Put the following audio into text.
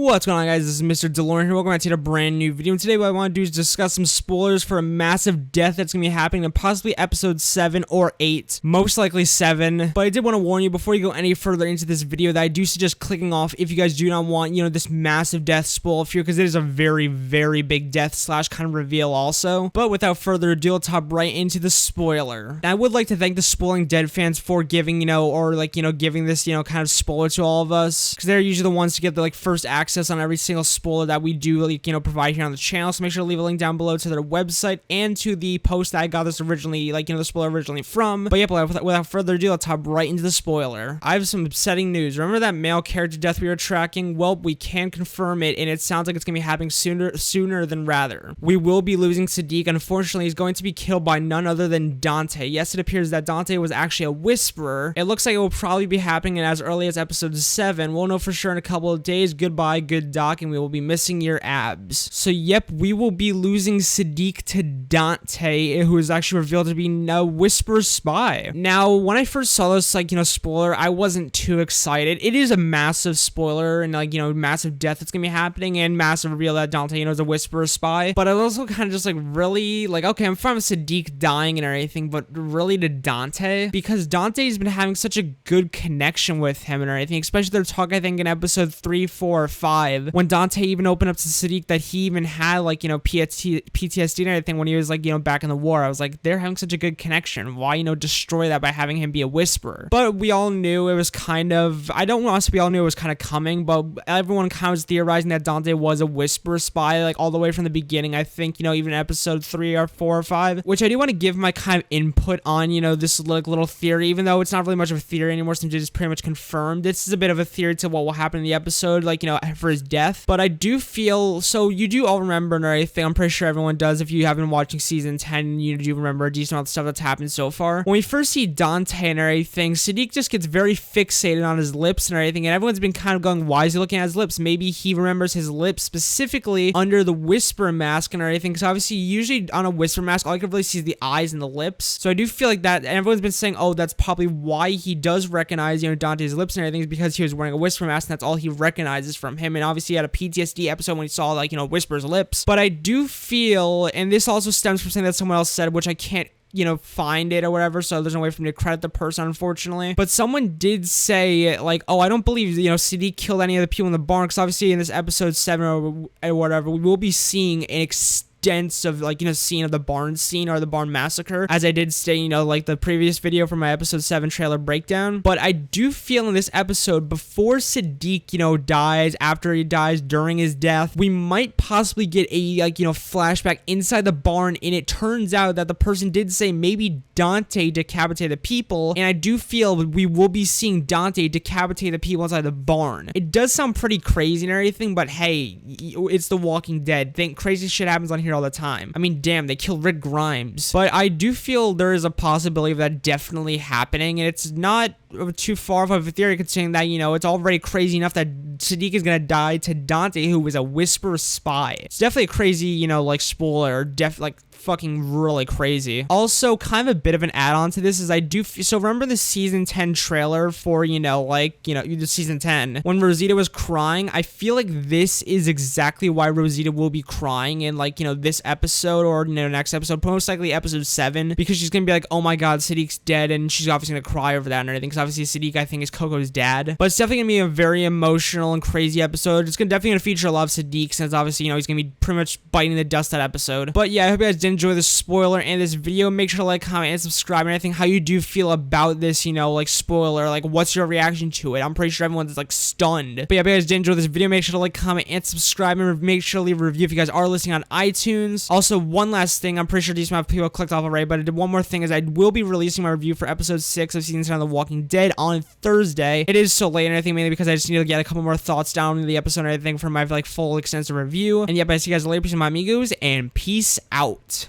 What's going on, guys? This is Mr. DeLorean here. Welcome back to a brand new video. And today what I want to do is discuss some spoilers for a massive death that's going to be happening in possibly episode 7 or 8. Most likely 7. But I did want to warn you before you go any further into this video that I do suggest clicking off if you guys do not want, this massive death spoil here, because it is a very, very big death slash kind of reveal also. But without further ado, let's hop right into the spoiler. And I would like to thank the Spoiling Dead fans for giving, giving this, kind of spoiler to all of us, because they're usually the ones to get the, first access on every single spoiler that we do, provide here on the channel. So make sure to leave a link down below to their website and to the post that I got this originally, the spoiler originally from. But yeah, without further ado, let's hop right into the spoiler. I have some upsetting news. Remember that male character death we were tracking? Well, we can confirm it, and it sounds like it's gonna be happening sooner than rather. We will be losing Sadiq. Unfortunately, he's going to be killed by none other than Dante. Yes, it appears that Dante was actually a whisperer. It looks like it will probably be happening as early as episode 7. We'll know for sure in a couple of days. Goodbye, good doc, and we will be missing your abs. So yep, we will be losing Sadiq to Dante, who is actually revealed to be a whisper spy. Now, when I first saw this, spoiler, I wasn't too excited. It is a massive spoiler and, massive death that's gonna be happening and massive reveal that Dante, is a whisper spy. But I was also kind of just really, okay, I'm fine with Sadiq dying and everything, but really to Dante? Because Dante's been having such a good connection with him and everything, especially their talk, I think, in episode 3, 4, or 5, when Dante even opened up to Sadiq that he even had, PTSD and everything when he was, back in the war. I was like, they're having such a good connection. Why, destroy that by having him be a whisperer? But we all knew it was kind of, I don't want to say we all knew it was kind of coming, but everyone kind of was theorizing that Dante was a whisper spy, all the way from the beginning. I think, even episode 3 or 4 or 5, which I do want to give my kind of input on, this, little theory, even though it's not really much of a theory anymore since it's pretty much confirmed. This is a bit of a theory to what will happen in the episode, for his death. But I do feel, so you do all remember and everything, I'm pretty sure everyone does if you have been watching season 10, you do remember a decent amount of stuff that's happened so far. When we first see Dante and everything, Sadiq just gets very fixated on his lips and everything, and everyone's been kind of going, why is he looking at his lips? Maybe he remembers his lips specifically under the whisper mask and everything, because obviously usually on a whisper mask, all you can really see is the eyes and the lips. So I do feel like that, and everyone's been saying, oh, that's probably why he does recognize, Dante's lips and everything, is because he was wearing a whisper mask, and that's all he recognizes from him. And obviously he had a PTSD episode when he saw, Whisper's lips. But I do feel, and this also stems from something that someone else said, which I can't find it or whatever, so there's no way for me to credit the person, unfortunately. But someone did say, oh, I don't believe, Sadiq killed any of the people in the barn, because obviously in this episode 7 or whatever, we will be seeing an extensive, scene of the barn scene or the barn massacre, as I did say, the previous video from my episode 7 trailer breakdown. But I do feel in this episode, before Sadiq, dies, after he dies, during his death, we might possibly get a, flashback inside the barn, and it turns out that the person did say maybe Dante decapitated the people, and I do feel we will be seeing Dante decapitate the people inside the barn. It does sound pretty crazy and everything, but hey, it's The Walking Dead. Crazy shit happens on here all the time. I mean, damn, they killed Rick Grimes. But I do feel there is a possibility of that definitely happening, and it's not too far off of a theory, considering that, it's already crazy enough that Sadiq is gonna die to Dante, who was a whisper spy. It's definitely a crazy, spoiler, fucking really crazy. Also, kind of a bit of an add-on to this is I do so remember the season 10 trailer for the season 10 when Rosita was crying. I feel like this is exactly why Rosita will be crying in this episode or next episode, most likely episode 7, because she's gonna be like, oh my god, Sadiq's dead, and she's obviously gonna cry over that and everything, because obviously Sadiq, I think, is Coco's dad. But it's definitely gonna be a very emotional and crazy episode. It's definitely gonna feature a lot of Sadiq, since obviously he's gonna be pretty much biting the dust that episode. But yeah, I hope you guys did enjoy this spoiler and this video. Make sure to comment and subscribe and anything, how you do feel about this, spoiler, what's your reaction to it. I'm pretty sure everyone's stunned. But yeah, if you guys did enjoy this video, make sure to comment and subscribe, and make sure to leave a review if you guys are listening on iTunes. Also, one last thing, I'm pretty sure these amount of people clicked off already, but I did one more thing, is I will be releasing my review for episode 6 of season 10 of The Walking Dead on Thursday. It is so late and everything, mainly because I just need to get a couple more thoughts down in the episode and everything for my full extensive review. And yeah, but I see you guys later. Peace, my amigos, and peace out.